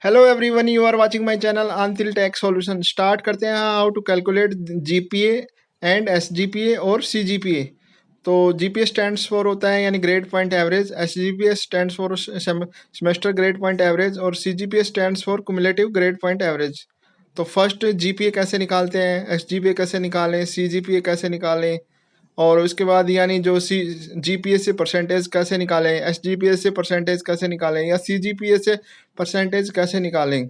Hello everyone, you are watching my channel Antil tech solution. Start करते हैं how to calculate GPA and SGPA और CGPA. तो GPA stands for होता है यानी grade point average, SGPA stands for semester grade point average और CGPA stands for cumulative grade point average. तो first GPA कैसे निकालते हैं, एसजीपीए कैसे निकालें, सीजीपीए कैसे निकालें, और उसके बाद यानी जो जीपीए से परसेंटेज कैसे निकालें, एसजीपीए से परसेंटेज कैसे निकालें या सीजीपीए से परसेंटेज कैसे निकालें।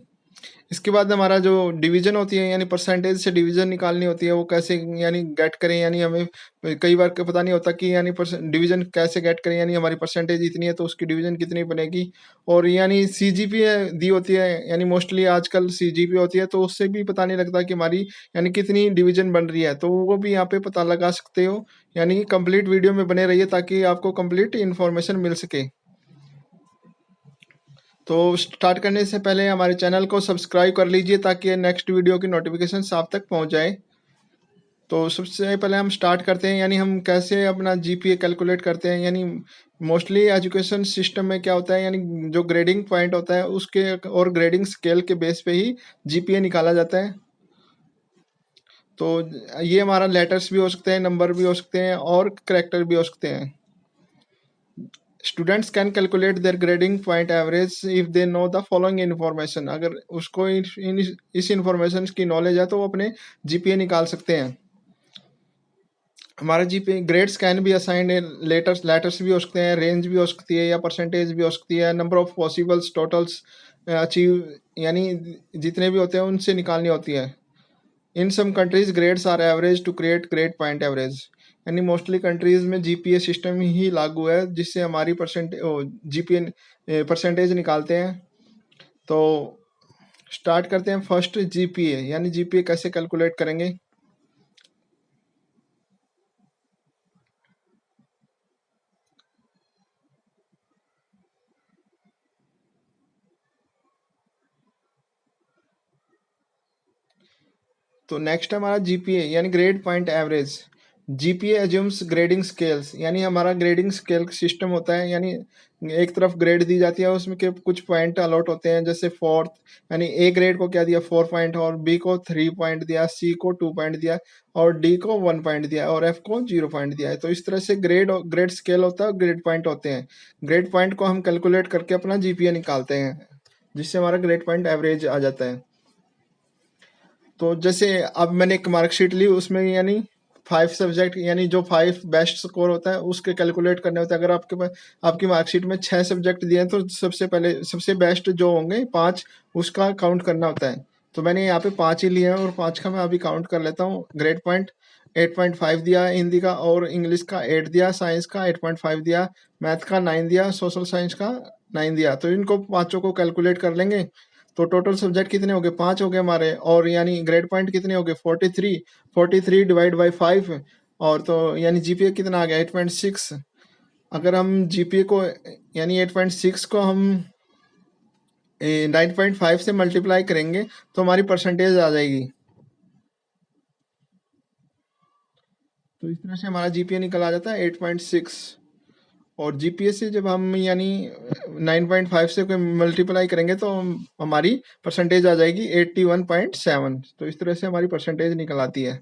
इसके बाद हमारा जो डिवीजन होती है यानी परसेंटेज से डिवीजन निकालनी होती है, वो कैसे यानी गेट करें। यानी हमें कई बार पता नहीं होता कि यानी डिवीजन कैसे गेट करें, यानी हमारी परसेंटेज इतनी है तो उसकी डिवीजन कितनी बनेगी। और यानी सीजीपीए दी होती है, यानी मोस्टली आजकल सीजीपीए होती है, तो उससे भी पता नहीं लगता कि हमारी यानी कितनी डिवीजन बन रही है, तो वो भी यहाँ पे पता लगा सकते हो। यानी कंप्लीट वीडियो में बने रहिए ताकि आपको कंप्लीट इन्फॉर्मेशन मिल सके। तो स्टार्ट करने से पहले हमारे चैनल को सब्सक्राइब कर लीजिए ताकि नेक्स्ट वीडियो की नोटिफिकेशन आप तक पहुंच जाए। तो सबसे पहले हम स्टार्ट करते हैं, यानी हम कैसे अपना जीपीए कैलकुलेट करते हैं। यानी मोस्टली एजुकेशन सिस्टम में क्या होता है, यानी जो ग्रेडिंग पॉइंट होता है उसके और ग्रेडिंग स्केल के बेस पे ही जीपीए निकाला जाता है। तो ये हमारा लेटर्स भी हो सकते हैं, नंबर भी हो सकते हैं और करेक्टर भी हो सकते हैं। Students can calculate their grading point average if they know the following information. अगर उसको इस इन्फॉर्मेशन की नॉलेज है तो वो अपने जीपीए निकाल सकते हैं। हमारा GPA grades can be assigned, letters भी हो सकते हैं, रेंज भी हो सकती है या परसेंटेज भी हो सकती है। Number of possibles totals achieve, यानी जितने भी होते हैं उनसे निकालनी होती है। In some countries grades are average to create grade point average. यानी मोस्टली कंट्रीज में जीपीए सिस्टम ही लागू है जिससे हमारी जीपीए परसेंटेज निकालते हैं। तो स्टार्ट करते हैं फर्स्ट जीपीए, यानी जीपीए कैसे कैलकुलेट करेंगे। तो नेक्स्ट हमारा जीपीए यानी grade point average. GPA assumes grading scales, यानी हमारा ग्रेडिंग स्केल सिस्टम होता है, यानी एक तरफ ग्रेड दी जाती है, उसमें के कुछ पॉइंट अलॉट होते हैं। जैसे फोर्थ, यानी ए ग्रेड को क्या दिया 4 पॉइंट, और बी को 3 पॉइंट दिया, सी को 2 पॉइंट दिया, और डी को 1 पॉइंट दिया, और एफ को 0 पॉइंट दिया है। तो इस तरह से ग्रेड स्केल होता है, ग्रेड पॉइंट होते हैं। ग्रेड पॉइंट को हम कैलकुलेट करके अपना जीपीए निकालते हैं, जिससे हमारा ग्रेड पॉइंट एवरेज आ जाता है। तो जैसे अब मैंने एक मार्कशीट ली, उसमें यानी 5 सब्जेक्ट, यानी जो 5 बेस्ट स्कोर होता है उसके कैलकुलेट करने होते हैं। अगर आपके पास आपकी मार्कशीट में 6 सब्जेक्ट दिए हैं तो सबसे पहले सबसे बेस्ट जो होंगे 5, उसका काउंट करना होता है। तो मैंने यहाँ पे 5 ही लिए हैं और 5 का मैं अभी काउंट कर लेता हूँ। ग्रेड पॉइंट 8.5 दिया है हिंदी का, और इंग्लिश का 8 दिया, साइंस का 8.5 दिया, मैथ का 9 दिया, सोशल साइंस का 9 दिया। तो इनको पाँचों को कैलकुलेट कर लेंगे। तो टोटल सब्जेक्ट कितने हो गए, 5 हो गए हमारे, और यानी ग्रेड पॉइंट कितने हो गए 43। 43 डिवाइड बाई 5, और तो यानी जीपीए कितना आ गया 8.6। अगर हम जीपीए को यानी 8.6 को हम 9.5 से मल्टीप्लाई करेंगे तो हमारी परसेंटेज आ जाएगी। तो इस तरह से हमारा जीपीए निकल आ जाता है 8.6। और जीपीए से जब हम यानी 9.5 से मल्टीप्लाई करेंगे तो हमारी परसेंटेज आ जाएगी 81.7। तो इस तरह से हमारी परसेंटेज निकल आती है।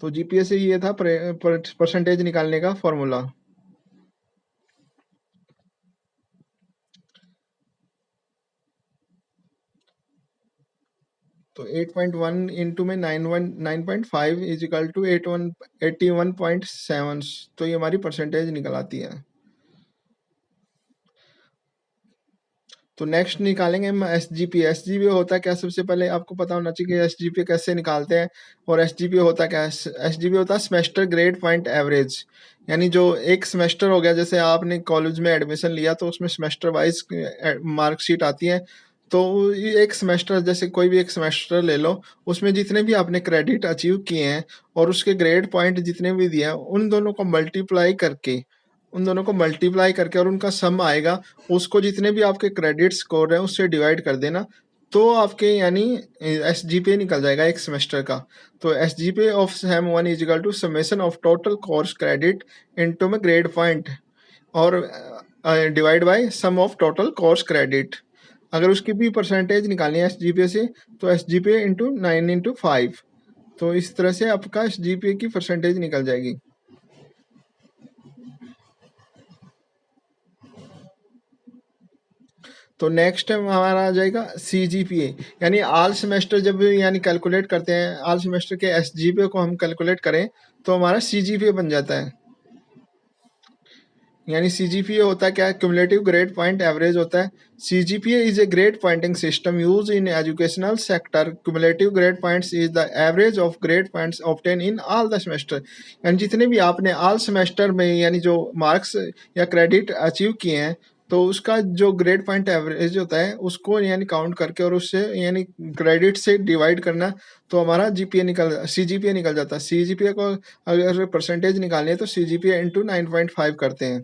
तो जीपीए से ये था परसेंटेज निकालने का फॉर्मूला। तो 8.1 इंटू में 9.5 इज इक्वल टू 81.7। तो ये हमारी परसेंटेज निकल आती है। तो नेक्स्ट निकालेंगे हम एसजीपी। एसजीपी होता है क्या, सबसे पहले आपको पता होना चाहिए कि एसजीपी कैसे निकालते हैं। और एसजीपी होता क्या है, एसजीपी होता है सेमेस्टर ग्रेड पॉइंट एवरेज। यानी जो एक सेमेस्टर हो गया, जैसे आपने कॉलेज में एडमिशन लिया तो उसमें सेमेस्टर वाइज मार्कशीट आती है। तो ये एक सेमेस्टर, जैसे कोई भी एक सेमेस्टर ले लो, उसमें जितने भी आपने क्रेडिट अचीव किए हैं और उसके ग्रेड पॉइंट जितने भी दिए हैं, उन दोनों को मल्टीप्लाई करके और उनका सम आएगा, उसको जितने भी आपके क्रेडिट स्कोर हैं उससे डिवाइड कर देना। तो आपके यानी एस जी पे निकल जाएगा एक सेमेस्टर का। तो SGPA of sem 1 is equal to summation of total course credit into में ग्रेड पॉइंट, और divide by sum of total course credit. अगर उसकी भी परसेंटेज निकालनी है एसजीपीए से, तो एसजीपीए इंटू 9 इंटू 5, तो इस तरह से आपका एसजीपीए की परसेंटेज निकल जाएगी। तो नेक्स्ट हमारा आ जाएगा सीजीपीए, यानी ऑल सेमेस्टर जब यानी कैलकुलेट करते हैं, ऑल सेमेस्टर के एसजीपीए को हम कैलकुलेट करें तो हमारा सीजीपीए बन जाता है। यानी सीजीपीए होता है क्या, क्यूमुलेटिव ग्रेड पॉइंट एवरेज होता है। CGPA is a grade pointing system use in educational sector. Cumulative grade points is the average of grade points obtain in all the semester. यानी जितने भी आपने ऑल सेमेस्टर में यानी जो मार्क्स या क्रेडिट अचीव किए हैं, तो उसका जो ग्रेड पॉइंट एवरेज होता है उसको यानी काउंट करके और उससे यानी क्रेडिट से डिवाइड करना, तो हमारा जीपीए निकल सीजीपीए निकल जाता है। सीजीपीए को अगर परसेंटेज निकालनी है तो सीजीपीए इंटू 9.5 करते हैं।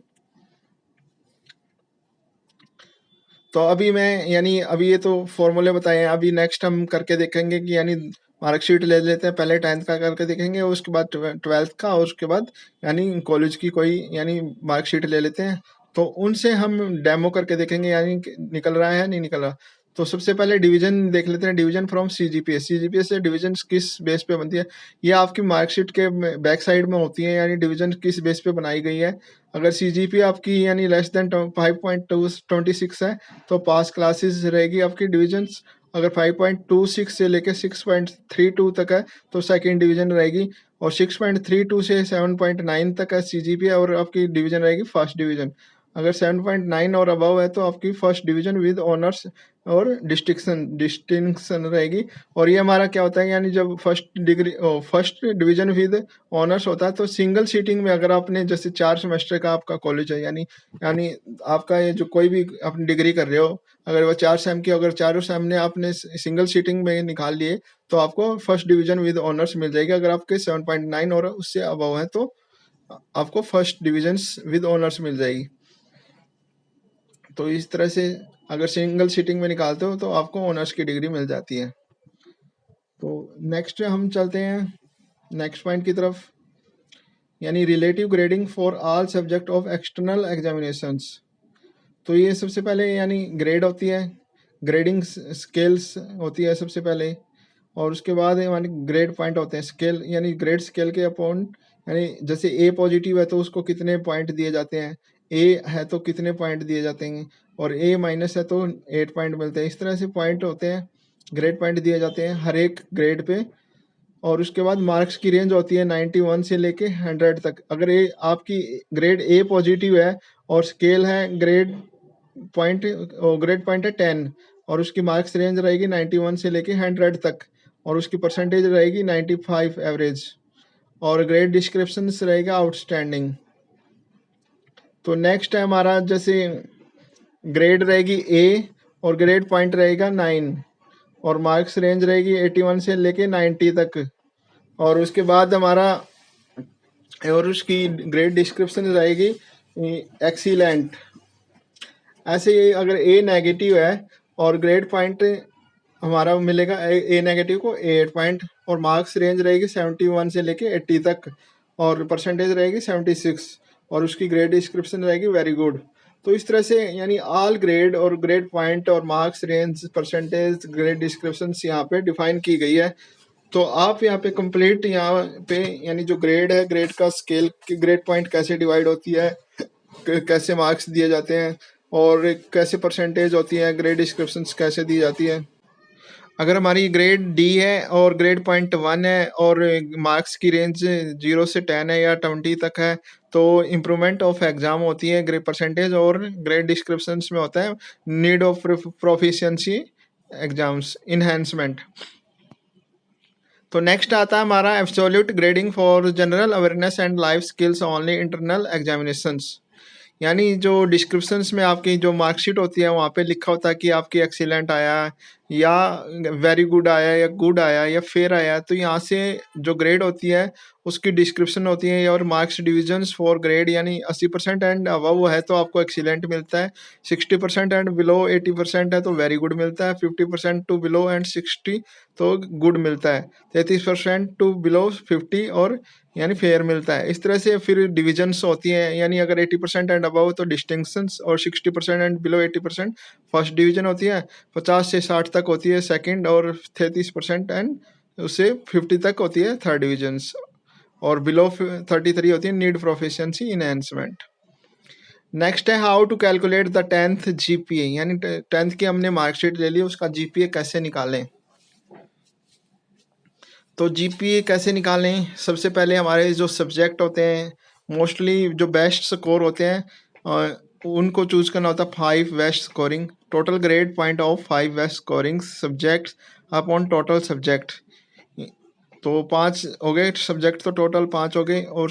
तो अभी मैं यानी अभी ये तो फॉर्मूले बताए हैं, अभी नेक्स्ट हम करके देखेंगे कि यानी मार्कशीट ले लेते हैं, पहले 10th का करके देखेंगे, उसके बाद 12th का, और उसके बाद यानी कॉलेज की कोई यानी मार्कशीट ले लेते हैं। तो उनसे हम डेमो करके देखेंगे यानी कि निकल रहा है नहीं निकल रहा। तो सबसे पहले डिवीजन देख लेते हैं, डिवीजन फ्रॉम सीजीपीए। सीजीपीए से डिवीजन किस बेस पे बनती है, ये आपकी मार्कशीट के बैक साइड में होती है, यानी डिवीजन किस बेस पे बनाई गई है। अगर सीजीपीए आपकी यानी लेस देन 5.26 है तो पास क्लासेस रहेगी आपकी डिविजन्स। अगर 5.26 से लेके 6.32 तक है तो सेकंड डिवीजन रहेगी, और 6.32 से 7.9 तक है सीजीपीए और आपकी डिवीजन रहेगी फर्स्ट डिवीजन। अगर 7.9 और अबव है तो आपकी फर्स्ट डिवीजन विद ऑनर्स और डिस्टिंक्शन रहेगी। और ये हमारा क्या होता है, यानी जब फर्स्ट डिवीजन विद ऑनर्स होता है तो सिंगल सीटिंग में, अगर आपने जैसे 4 सेमेस्टर का आपका कॉलेज है, यानी यानी आपका ये जो कोई भी अपनी डिग्री कर रहे हो, अगर वो 4 सेम की, अगर चारों सेम ने आपने सिंगल सीटिंग में निकाल लिए तो आपको फर्स्ट डिवीजन विद ऑनर्स मिल जाएगी। अगर आपके 7.9 और उससे अबव है तो आपको फर्स्ट डिवीजन विद ऑनर्स मिल जाएगी। तो इस तरह से अगर सिंगल सीटिंग में निकालते हो तो आपको ऑनर्स की डिग्री मिल जाती है। तो नेक्स्ट हम चलते हैं नेक्स्ट पॉइंट की तरफ, यानी relative grading for all subject of external examinations. तो ये सबसे पहले यानी ग्रेड होती है, ग्रेडिंग स्केल्स होती है सबसे पहले, और उसके बाद यानी ग्रेड पॉइंट होते हैं। स्केल यानी ग्रेड स्केल के अपॉन, यानी जैसे ए पॉजिटिव है तो उसको कितने पॉइंट दिए जाते हैं, ए है तो कितने पॉइंट दिए जाते हैं, और ए माइनस है तो 8 पॉइंट मिलते हैं। इस तरह से पॉइंट होते हैं, ग्रेड पॉइंट दिए जाते हैं हर एक ग्रेड पे। और उसके बाद मार्क्स की रेंज होती है 91 से लेके 100 तक। अगर ए आपकी ग्रेड ए पॉजिटिव है और स्केल है ग्रेड पॉइंट है 10, और उसकी मार्क्स रेंज रहेगी 91 से लेके 100 तक, और उसकी परसेंटेज रहेगी 95 एवरेज, और ग्रेड डिस्क्रिप्शन रहेगा आउटस्टैंडिंग। तो नेक्स्ट है हमारा जैसे ग्रेड रहेगी ए और ग्रेड पॉइंट रहेगा 9, और मार्क्स रेंज रहेगी 81 से लेके 90 तक, और उसके बाद हमारा और उसकी ग्रेड डिस्क्रिप्शन रहेगी एक्सीलेंट। ऐसे ही अगर ए नेगेटिव है और ग्रेड पॉइंट हमारा मिलेगा ए नेगेटिव को 8 पॉइंट, और मार्क्स रेंज रहेगी 71 से लेके 80 तक, और परसेंटेज रहेगी 76, और उसकी ग्रेड डिस्क्रिप्शन रहेगी वेरी गुड। तो इस तरह से यानी ऑल ग्रेड और ग्रेड पॉइंट और marks range percentage grade description यहाँ पे डिफाइन की गई है। तो आप यहाँ पे कंप्लीट यहाँ पे यानी जो ग्रेड है, ग्रेड का स्केल, ग्रेड पॉइंट कैसे डिवाइड होती है, कैसे मार्क्स दिए जाते हैं, और कैसे परसेंटेज होती है, ग्रेड डिस्क्रिप्शन कैसे दी जाती है। अगर हमारी ग्रेड डी है और ग्रेड पॉइंट 1 है और मार्क्स की रेंज 0 से 10 है या 20 तक है, तो इम्प्रूवमेंट ऑफ एग्जाम होती है ग्रेड परसेंटेज, और ग्रेड डिस्क्रिप्शन में होता है need of proficiency exams enhancement. तो नेक्स्ट आता है हमारा absolute grading for general awareness and life skills only internal examinations. यानी जो डिस्क्रिप्शंस में आपकी जो मार्कशीट होती है वहाँ पे लिखा होता है कि आपकी एक्सीलेंट आया, या वेरी गुड आया या गुड आया या फेयर आया, तो यहाँ से जो ग्रेड होती है उसकी डिस्क्रिप्शन होती है और मार्क्स डिविजन्स फॉर ग्रेड, यानी 80% एंड अबव है तो आपको एक्सीलेंट मिलता है, 60% एंड बिलो 80% है तो वेरी गुड मिलता है, 50% टू बिलो एंड 60 तो गुड मिलता है, 33% टू बिलो 50 और यानी फेयर मिलता है। इस तरह से फिर डिविजन्स होती हैं, यानी अगर 80% एंड अबव तो डिस्टिंक्शंस और 60% एंड बिलो 80% फर्स्ट डिवीजन होती है, 50 से 60 तक होती है सेकंड और 33% एंड उससे 50 तक होती है थर्ड डिविजन्स, और बिलो 33 होती है नीड प्रोफिशिएंसी इनहेंसमेंट। नेक्स्ट है how to calculate the 10th GPA, यानी 10th की हमने मार्कशीट ले ली, उसका जीपीए कैसे निकालें। तो जीपीए कैसे निकालें, सबसे पहले हमारे जो सब्जेक्ट होते हैं मोस्टली जो बेस्ट स्कोर होते हैं उनको चूज करना होता है 5 best scoring, total grade point of 5 best scoring subjects upon total subject. तो 5 हो गए सब्जेक्ट, तो टोटल 5 हो गए, और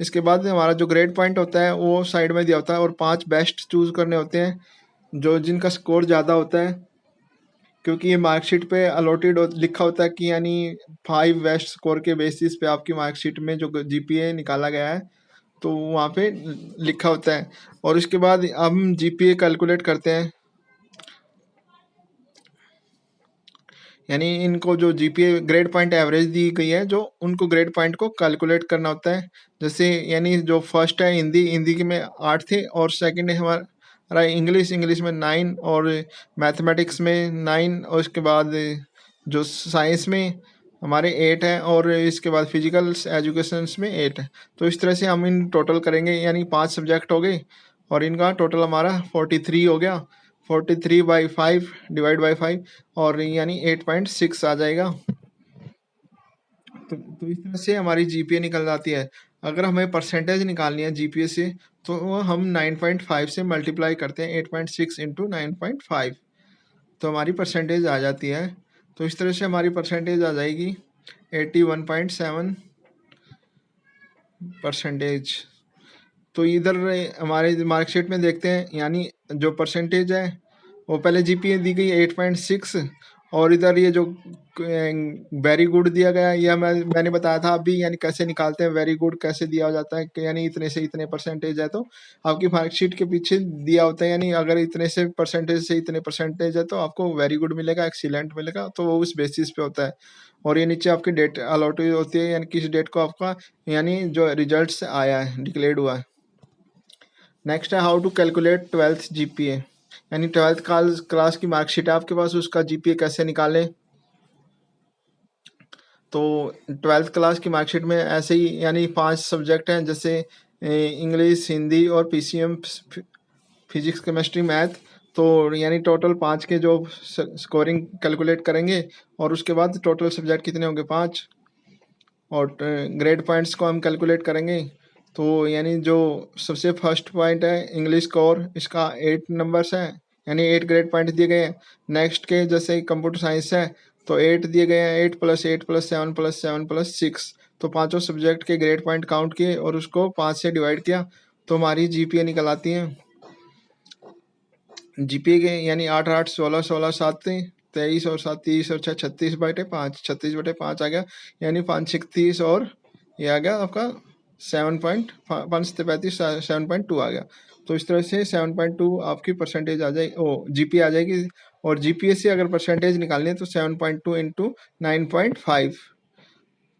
इसके बाद हमारा जो ग्रेड पॉइंट होता है वो साइड में दिया होता है, और 5 बेस्ट चूज करने होते हैं जो जिनका स्कोर ज़्यादा होता है, क्योंकि ये मार्कशीट पे अलॉटेड लिखा होता है कि यानी 5 बेस्ट स्कोर के बेसिस पे आपकी मार्कशीट में जो जीपीए निकाला गया है तो वहाँ पे लिखा होता है। और इसके बाद हम जीपीए कैलकुलेट करते हैं, यानी इनको जो जीपीए ग्रेड पॉइंट एवरेज दी गई है जो उनको ग्रेड पॉइंट को कैलकुलेट करना होता है। जैसे यानी जो फर्स्ट है हिंदी, हिंदी के में 8 थे, और सेकंड है हमारा इंग्लिश, इंग्लिश में 9, और मैथमेटिक्स में 9, और इसके बाद जो साइंस में हमारे 8 है, और इसके बाद फिजिकल एजुकेशन में 8 है। तो इस तरह से हम इन टोटल करेंगे, यानी 5 सब्जेक्ट हो गए और इनका टोटल हमारा 43 हो गया, 43/5 डिवाइड बाई 5, और यानी 8.6 आ जाएगा। तो इस तरह से हमारी जीपीए निकल जाती है। अगर हमें परसेंटेज निकालनी है जीपीए से तो वो हम 9.5 से मल्टीप्लाई करते हैं, 8.6 इंटू 9.5, तो हमारी परसेंटेज आ जाती है। तो इस तरह से हमारी परसेंटेज आ जाएगी 81.7%। तो इधर हमारे मार्कशीट में देखते हैं, यानी जो परसेंटेज है वो पहले जीपीए दी गई 8.6, और इधर ये जो वेरी गुड दिया गया है, यह मैंने बताया था अभी, यानी कैसे निकालते हैं वेरी गुड कैसे दिया जाता है कि यानी इतने से इतने परसेंटेज है तो आपकी मार्कशीट के पीछे दिया होता है, यानी अगर इतने से इतने परसेंटेज है तो आपको वेरी गुड मिलेगा, एक्सीलेंट मिलेगा, तो वो उस बेसिस पे होता है। और ये नीचे आपकी डेट अलॉट होती है, यानी किस डेट को आपका यानी जो रिजल्ट आया है डिक्लेयर्ड हुआ है। नेक्स्ट है how to calculate 12th GPA, यानी 12th क्लास की मार्कशीट है आपके पास, उसका जीपीए कैसे निकालें। तो 12th क्लास की मार्कशीट में ऐसे ही यानी 5 सब्जेक्ट हैं, जैसे इंग्लिश, हिंदी और पीसीएम, फिजिक्स, केमिस्ट्री, मैथ। तो यानी टोटल 5 के जो स्कोरिंग कैलकुलेट करेंगे, और उसके बाद टोटल सब्जेक्ट कितने होंगे 5, और ग्रेड पॉइंट्स को हम कैलकुलेट करेंगे। तो यानी जो सबसे फर्स्ट पॉइंट है इंग्लिश कोर, इसका 8 नंबर्स है, यानी 8 ग्रेड पॉइंट दिए गए हैं। नेक्स्ट के जैसे कंप्यूटर साइंस है तो 8 दिए गए हैं, 8 + 8 + 7 + 7 + 6, तो पांचों सब्जेक्ट के ग्रेड पॉइंट काउंट किए और उसको 5 से डिवाइड किया, तो हमारी जीपीए निकल आती है। जीपीए के यानी 8 8 16 16 7 23 और 7 30 और 6 36/5, 36/5 आ गया, यानी 5 6 30, और ये आ गया आपका 7.5 7.2 आ गया। तो इस तरह से 7.2 आपकी परसेंटेज आ जाएगी, ओ जीपीए आ जाएगी। और जीपीए से अगर परसेंटेज निकालनी है तो 7.2 इंटू 9.5,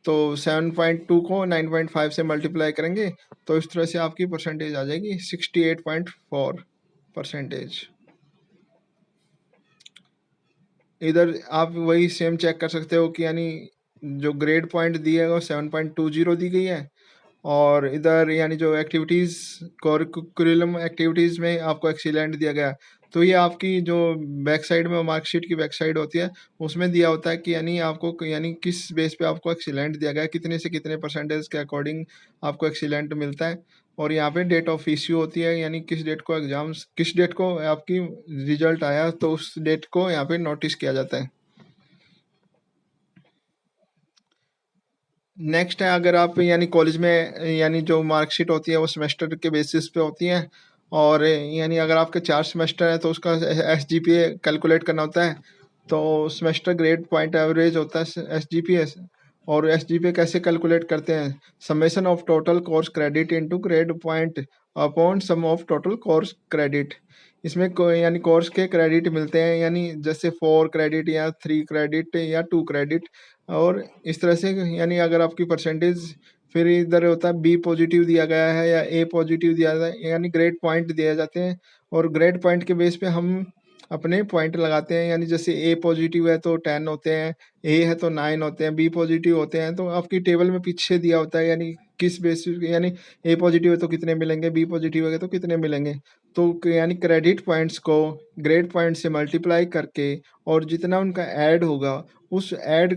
तो 7.2 को 9.5 से मल्टीप्लाई करेंगे, तो इस तरह से आपकी परसेंटेज आ जाएगी 68.4%। इधर आप वही सेम चेक कर सकते हो कि यानी जो ग्रेड पॉइंट दिए वो 7.20 दी गई है, और इधर यानी जो एक्टिविटीज़ करिकुलम एक्टिविटीज़ में आपको एक्सीलेंट दिया गया है। तो ये आपकी जो बैक साइड में मार्कशीट की बैक साइड होती है उसमें दिया होता है कि यानी आपको यानी किस बेस पे आपको एक्सीलेंट दिया गया है, कितने से कितने परसेंटेज के अकॉर्डिंग आपको एक्सीलेंट मिलता है। और यहाँ पे डेट ऑफ इश्यू होती है, यानी किस डेट को एग्जाम्स, किस डेट को आपकी रिजल्ट आया तो उस डेट को यहाँ पे नोटिस किया जाता है। नेक्स्ट है अगर आप यानी कॉलेज में यानी जो मार्कशीट होती है वो सेमेस्टर के बेसिस पे होती है, और यानी अगर आपके 4 सेमेस्टर है तो उसका एसजीपीए कैलकुलेट करना होता है। तो सेमेस्टर ग्रेड पॉइंट एवरेज होता है एसजीपीएस। और एसजीपीए कैसे कैलकुलेट करते हैं? Summation of total course credit into grade point upon sum of total course credit. इसमें यानी कोर्स के क्रेडिट मिलते हैं, यानी जैसे 4 क्रेडिट या 3 क्रेडिट या 2 क्रेडिट, और इस तरह से। यानी अगर आपकी परसेंटेज, फिर इधर होता है बी पॉजिटिव दिया गया है या ए पॉजिटिव दिया गया है, यानी ग्रेड पॉइंट दिए जाते हैं। और ग्रेड पॉइंट के बेस पे हम अपने पॉइंट लगाते हैं, यानी जैसे ए पॉजिटिव है तो 10 होते हैं, ए है तो 9 होते हैं, बी पॉजिटिव होते हैं। तो आपकी टेबल में पीछे दिया होता है, यानी किस बेसिस, यानी ए पॉजिटिव है तो कितने मिलेंगे, बी पॉजिटिव है तो कितने मिलेंगे। तो यानी क्रेडिट पॉइंट्स को ग्रेड पॉइंट से मल्टीप्लाई करके और जितना उनका ऐड होगा उस ऐड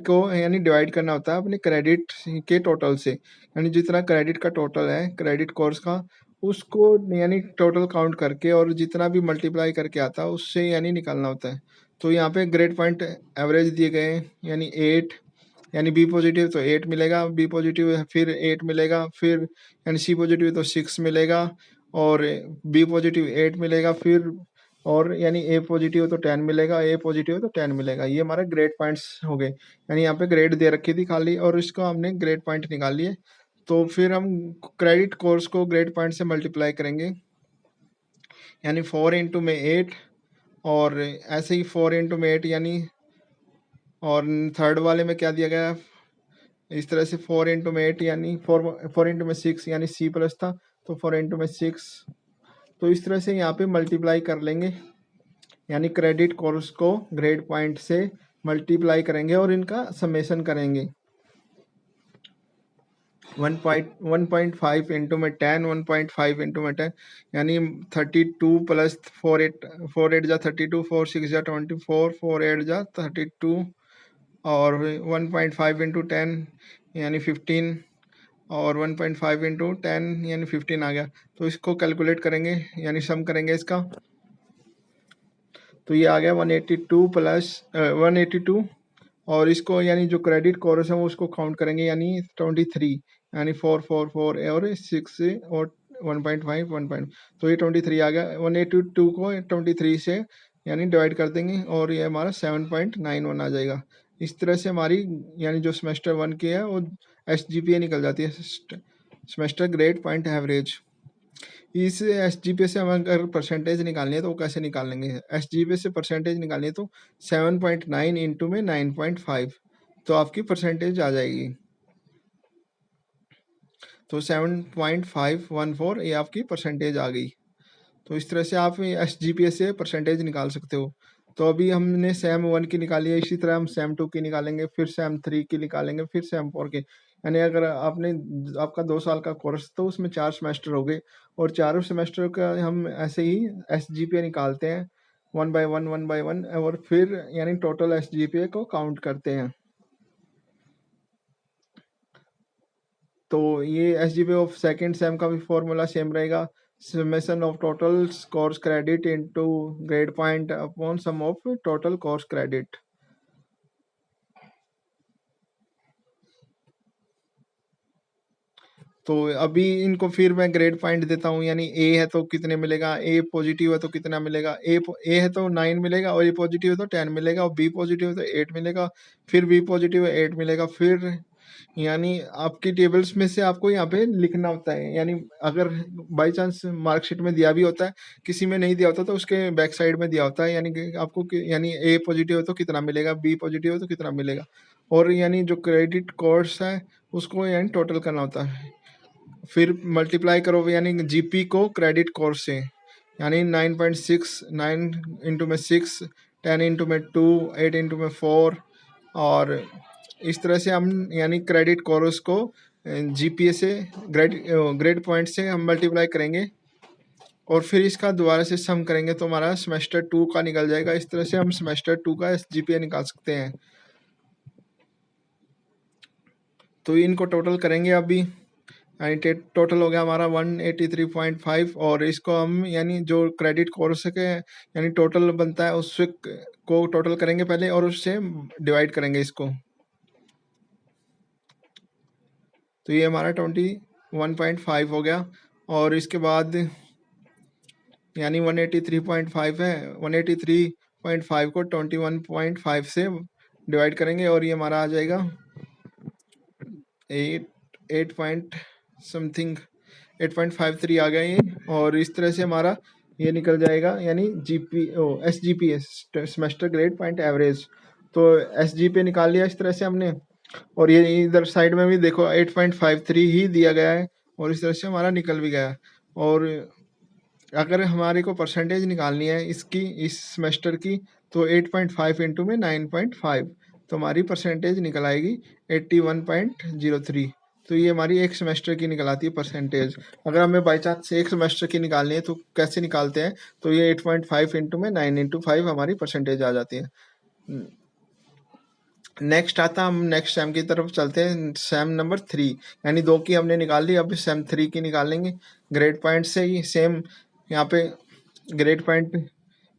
को यानी डिवाइड करना होता है अपने क्रेडिट के टोटल से। यानी जितना क्रेडिट का टोटल है क्रेडिट कोर्स का, उसको यानी टोटल काउंट करके और जितना भी मल्टीप्लाई करके आता है उससे यानी निकालना होता है। तो यहाँ पे ग्रेड पॉइंट एवरेज दिए गए हैं, यानी 8, यानी बी पॉजिटिव तो 8 मिलेगा, बी पॉजिटिव फिर 8 मिलेगा, फिर यानी सी पॉजिटिव तो 6 मिलेगा, और बी पॉजिटिव 8 मिलेगा, फिर और यानी ए पॉजिटिव तो 10 मिलेगा, ए पॉजिटिव तो 10 मिलेगा। ये हमारा ग्रेड पॉइंट्स हो गए, यानी यहाँ पे ग्रेड दे रखी थी खाली और इसको हमने ग्रेड पॉइंट निकाल लिए। तो फिर हम क्रेडिट कोर्स को ग्रेड पॉइंट से मल्टीप्लाई करेंगे, यानी 4 इंटू में 8, और ऐसे ही 4 इंटू में 8 यानी, और थर्ड वाले में क्या दिया गया है, इस तरह से 4 इंटू में 8 यानी 4 इंटू में 6 यानी सी प्लस था, तो 4 इंटू में 6। तो इस तरह से यहाँ पे मल्टीप्लाई कर लेंगे, यानी क्रेडिट कोर्स को ग्रेड पॉइंट से मल्टीप्लाई करेंगे और इनका समेशन करेंगे। 1.5 इंटू में 10, 1.5 इंटू में 10 यानी 32 प्लस 4 8 जा 32, 4 6 जा 24, 4 8 जा 32, और 1.5 इंटू 10 यानी 15, और 1.5 इंटू 10 यानी 15 आ गया। तो इसको कैलकुलेट करेंगे, यानी सम करेंगे इसका, तो ये आ गया 182 प्लस 182, और इसको यानी जो क्रेडिट कोर्स है वो उसको काउंट करेंगे, यानी 23, यानी 4 4 4 और 6 और 1.5 1. तो ये 23 आ गया। 182 को 23 से यानी डिवाइड कर देंगे और ये हमारा 7.91 आ जाएगा। इस तरह से हमारी यानी जो सेमेस्टर 1 की है वो SGPA निकल जाती है, सेमेस्टर ग्रेड पॉइंट एवरेज। इस SGPA से हम अगर परसेंटेज निकालनी है तो वो कैसे निकाल लेंगे? SGPA से परसेंटेज निकालनी है तो 7.9 इंटू में 9.5, तो आपकी परसेंटेज आ जाएगी। तो 7.514 ये आपकी परसेंटेज आ गई। तो इस तरह से आप SGPA से परसेंटेज निकाल सकते हो। तो अभी हमने सेम 1 की निकाली है, इसी तरह हम सेम 2 की निकालेंगे, फिर सेम 3 की निकालेंगे, फिर सेम 4 की। यानी अगर आपका 2 साल का कोर्स तो उसमें 4 सेमेस्टर हो गए, और चारों सेमेस्टर का हम ऐसे ही SGPA निकालते हैं 1 बाय 1 और फिर यानी टोटल SGPA को काउंट करते हैं। तो ये SGPA ऑफ सेकेंड सेम का भी फॉर्मूला सेम रहेगा, summation of total course credit into grade point upon sum of total course credit. तो अभी इनको फिर मैं ग्रेड पॉइंट देता हूँ, यानी ए है तो कितने मिलेगा, ए पॉजिटिव है तो कितना मिलेगा, ए है तो 9 मिलेगा, और ए पॉजिटिव है तो 10 मिलेगा, और बी पॉजिटिव है तो 8 मिलेगा, फिर बी पॉजिटिव है 8 मिलेगा। फिर यानी आपकी टेबल्स में से आपको यहाँ पे लिखना होता है, यानी अगर बाई चांस मार्कशीट में दिया भी होता है, किसी में नहीं दिया होता तो उसके बैक साइड में दिया होता है, यानी कि आपको यानी ए पॉजिटिव है तो कितना मिलेगा, बी पॉजिटिव है तो कितना मिलेगा, और यानी जो क्रेडिट कोर्स है उसको यानी टोटल करना होता है। फिर मल्टीप्लाई करो यानी जीपी को क्रेडिट कोर्स से, यानी 9.6, 9 इंटू में 6, 10 इंटू में 2, 8 इंटू में 4, और इस तरह से हम यानी क्रेडिट कोर्स को जीपीए से ग्रेड पॉइंट से हम मल्टीप्लाई करेंगे, और फिर इसका दोबारा से सम करेंगे तो हमारा सेमेस्टर 2 का निकल जाएगा। इस तरह से हम सेमेस्टर 2 का SGPA निकाल सकते हैं। तो इनको टोटल करेंगे अभी, यानी टोटल हो गया हमारा 183.5, और इसको हम यानी जो क्रेडिट कोर्स के यानी टोटल बनता है उससे को टोटल करेंगे पहले और उससे डिवाइड करेंगे इसको। तो ये हमारा 21.5 हो गया, और इसके बाद यानी 183.5 है, 183 0.5 को 21.5 से डिवाइड करेंगे और ये हमारा आ जाएगा 8 पॉइंट समथिंग 8.53 आ गया ये। और इस तरह से हमारा ये निकल जाएगा, यानी SGPA semester grade point average. तो SGPA निकाल लिया इस तरह से हमने। और ये इधर साइड में भी देखो 8.53 ही दिया गया है और इस तरह से हमारा निकल भी गया। और अगर हमारे को परसेंटेज निकालनी है इसकी इस सेमेस्टर की, तो 8.5 इंटू में 9.5, तो हमारी परसेंटेज निकल आएगी 81.03। तो ये हमारी एक सेमेस्टर की निकल आती है परसेंटेज। अगर हमें बाई चांस एक सेमेस्टर की निकालनी है तो कैसे निकालते हैं, तो ये 8.5 इंटू में 9 इंटू 5 हमारी परसेंटेज आ जाती है। नेक्स्ट आता, हम नेक्स्ट सेम की तरफ चलते हैं। सेम नंबर 3, यानी 2 की हमने निकाल ली, अब सेम 3 की निकालेंगे ग्रेड पॉइंट से ही। सेम यहाँ पे ग्रेड पॉइंट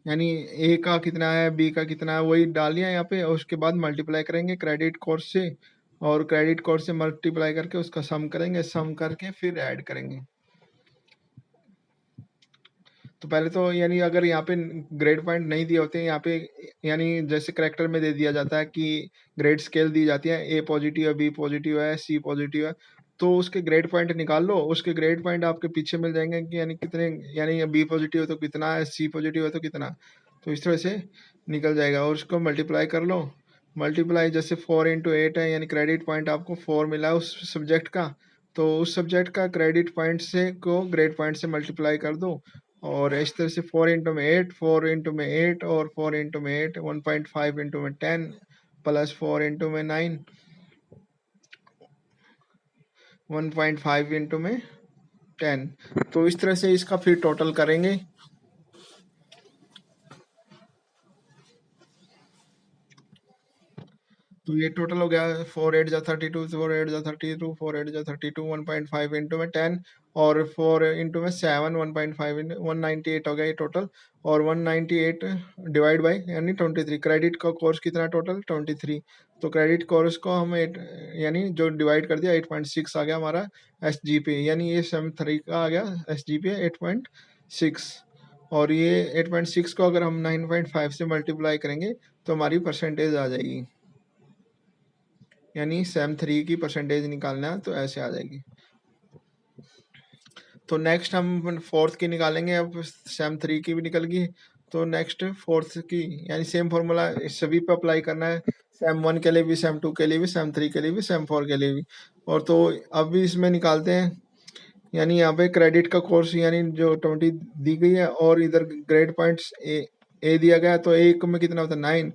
यानी ए का कितना है, बी का कितना है, वही डाल लिया यहाँ पे। और उसके बाद मल्टीप्लाई करेंगे क्रेडिट कोर्स से, और क्रेडिट कोर्स से मल्टीप्लाई करके उसका सम करेंगे, सम करके फिर ऐड करेंगे। तो पहले तो यानी अगर यहाँ पे ग्रेड पॉइंट नहीं दिए होते हैं यहाँ पे, यानी जैसे करेक्टर में दे दिया जाता है कि ग्रेड स्केल दी जाती है, ए पॉजिटिव है, बी पॉजिटिव है, सी पॉजिटिव है, तो उसके ग्रेड पॉइंट निकाल लो। उसके ग्रेड पॉइंट आपके पीछे मिल जाएंगे कि यानी कितने, यानी बी पॉजिटिव है तो कितना है, सी पॉजिटिव है तो कितना। तो इस तरह से निकल जाएगा और उसको मल्टीप्लाई कर लो। मल्टीप्लाई जैसे 4 इंटू 8 है, यानी क्रेडिट पॉइंट आपको 4 मिला है उस सब्जेक्ट का, तो उस सब्जेक्ट का क्रेडिट पॉइंट से को ग्रेड पॉइंट से मल्टीप्लाई कर दो। और इस तरह से 4 इंटू में 8, 4 इंटू में 8 और 4 इंटू में 8, 1.5 इंटू में 10 प्लस 4 इंटू में 9, 1.5 इंटू में 10। तो इस तरह से इसका फिर टोटल करेंगे। तो ये टोटल हो गया 4 8 जा 32, 4 8 जा 32, 4 8 जा 32, 1.5 इंटू में 10 और 4 इंटू में 7, 1.5 इंटू 198 हो गया ये टोटल। और 198 डिवाइड बाई यानी 23। क्रेडिट का कोर्स कितना टोटल 23। तो क्रेडिट कोर्स को हम 8 यानी जो डिवाइड कर दिया 8.6 आ गया हमारा SGPA, यानी ये सेम 3 का आ गया SGPA 8.6। और ये 8.6 को अगर हम 9.5 से मल्टीप्लाई करेंगे तो हमारी परसेंटेज आ जाएगी, यानी सेम 3 की परसेंटेज निकालना है तो ऐसे आ जाएगी। तो नेक्स्ट हम फोर्थ की निकालेंगे। अब सेम 3 की भी निकल गई, तो नेक्स्ट फोर्थ की, यानी सेम फॉर्मूला सभी पे अप्लाई करना है, सेम 1 के लिए भी, सेम 2 के लिए भी, सेम 3 के लिए भी, सेम 4 के लिए भी। और तो अब भी इसमें निकालते हैं, यानी यहाँ पे क्रेडिट का कोर्स यानी जो 20 दी गई है और इधर ग्रेड पॉइंट्स ए दिया गया है, तो ए में कितना होता है 9,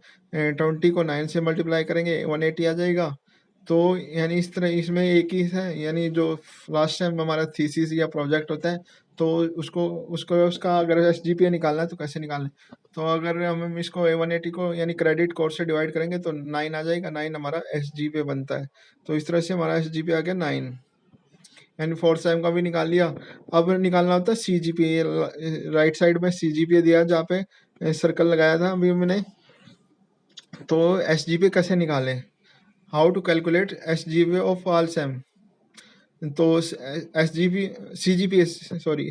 20 को 9 से मल्टीप्लाई करेंगे 180 आ जाएगा। तो यानी इस तरह इसमें एक ही है, यानी जो लास्ट टाइम हमारा थीसिस या प्रोजेक्ट होता है, तो उसको उसको उसका अगर SGPA निकालना है तो कैसे निकालें। तो अगर हम इसको 180 को यानी क्रेडिट कोर्स से डिवाइड करेंगे तो 9 आ जाएगा, 9 हमारा SGPA बनता है। तो इस तरह से हमारा SGPA आ गया 9, यानी फोर्थ सेम का भी निकाल लिया। अब निकालना होता है CGPA, राइट साइड में CGPA दिया जहाँ पे सर्कल लगाया था अभी मैंने। तो SGPA कैसे निकालें, how to calculate SGPA of all sem. तो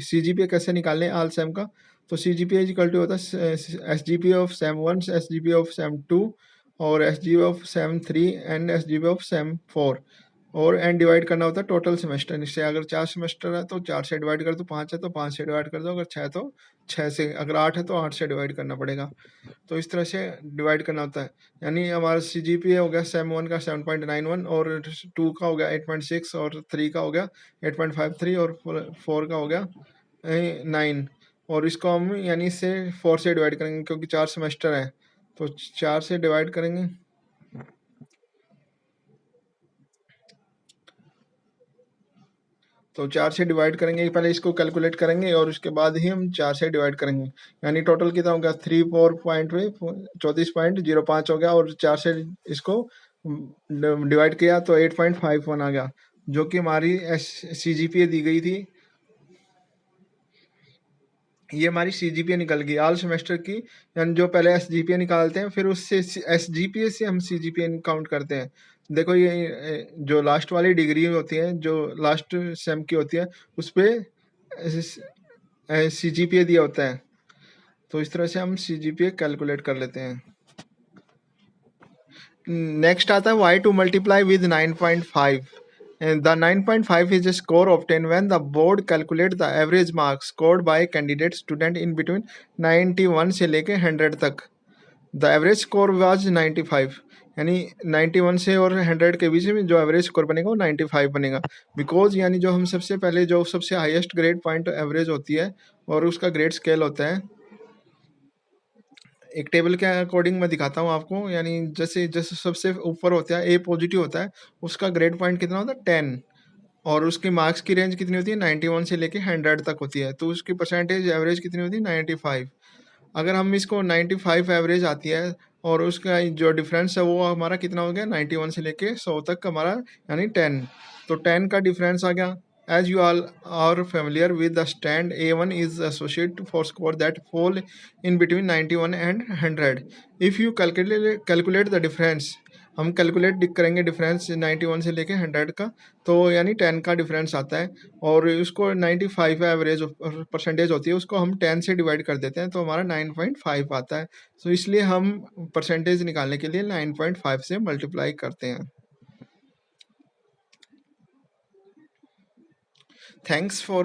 CGPA कैसे निकालें ऑल सेम का। तो CGPA इक्वल टू होता है SGPA of sem 1, SGPA of same 2 और SGPA of same 3 and SGPA of same 4। और एंड डिवाइड करना होता है टोटल सेमेस्टर। इससे अगर 4 सेमेस्टर है तो 4 से डिवाइड कर दो, 5 है तो 5 से डिवाइड कर दो, अगर 6 तो 6 से, अगर 8 है तो 8 से डिवाइड करना पड़ेगा। तो इस तरह से डिवाइड करना होता है। यानी हमारा CGPA हो गया सेम 1 का 7.91 और 2 का हो गया 8.6 और 3 का हो गया 8.53 और 4 का हो गया 9। और इसको हम यानी इससे 4 से डिवाइड करेंगे क्योंकि 4 सेमेस्टर है, तो 4 से डिवाइड करेंगे। तो 4 से डिवाइड करेंगे, पहले इसको कैलकुलेट करेंगे और उसके बाद ही हम 4 से डिवाइड करेंगे। यानी टोटल कितना हो गया 34.05 हो गया और 4 से इसको डिवाइड किया तो 8.51 आ गया, जो कि हमारी CGPA दी गई थी। ये हमारी CGPA निकल गई ऑल सेमेस्टर की, यानी जो पहले SGPA निकालते हैं फिर उससे SGPA से हम CGPA काउंट करते हैं। देखो ये जो लास्ट वाली डिग्री होती है, जो लास्ट सेम की होती है, उस पे CGPA दिया होता है। तो इस तरह से हम CGPA कैलकुलेट कर लेते हैं। नेक्स्ट आता है y to multiply with 9.5 and the 9.5 is a score obtained when the board calculate the average marks scored by candidate student in between 91 से लेके 100 तक। द एवरेज स्कोर वाज 95, यानी 91 से और 100 के बीच में जो एवरेज स्कोर बनेगा वो 95 बनेगा। बिकॉज यानी जो हम सबसे पहले जो सबसे हाईएस्ट ग्रेड पॉइंट एवरेज होती है और उसका ग्रेड स्केल होता है, एक टेबल के अकॉर्डिंग मैं दिखाता हूँ आपको। यानी जैसे जैसे सबसे ऊपर होता है ए पॉजिटिव होता है, उसका ग्रेड पॉइंट कितना होता है 10, और उसकी मार्क्स की रेंज कितनी होती है 91 से लेके 100 तक होती है, तो उसकी परसेंटेज एवरेज कितनी होती है 95। अगर हम इसको 95 एवरेज आती है और उसका जो डिफरेंस है वो हमारा कितना हो गया 91 से लेके 100 तक हमारा, यानी 10, तो 10 का डिफरेंस आ गया। As you all are familiar with the stand, A1 is associated for score that fall in between 91 and 100. If you calculate the difference, हम कैलकुलेट करेंगे डिफरेंस 91 से लेके 100 का, तो यानी 10 का डिफरेंस आता है, और उसको 95 एवरेज परसेंटेज होती है, उसको हम 10 से डिवाइड कर देते हैं तो हमारा 9.5 आता है। तो इसलिए हम परसेंटेज निकालने के लिए 9.5 से मल्टीप्लाई करते हैं। Thanks for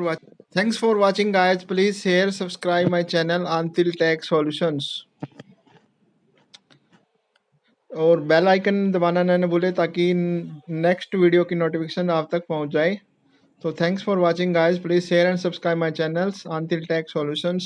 watching guys. Please share, subscribe my channel Antil Tech Solutions और बेल आइकन दबाना ना भूले ताकि नेक्स्ट वीडियो की नोटिफिकेशन आप तक पहुंच जाए। तो thanks for watching guys, please share and subscribe my channels Antil Tech Solutions।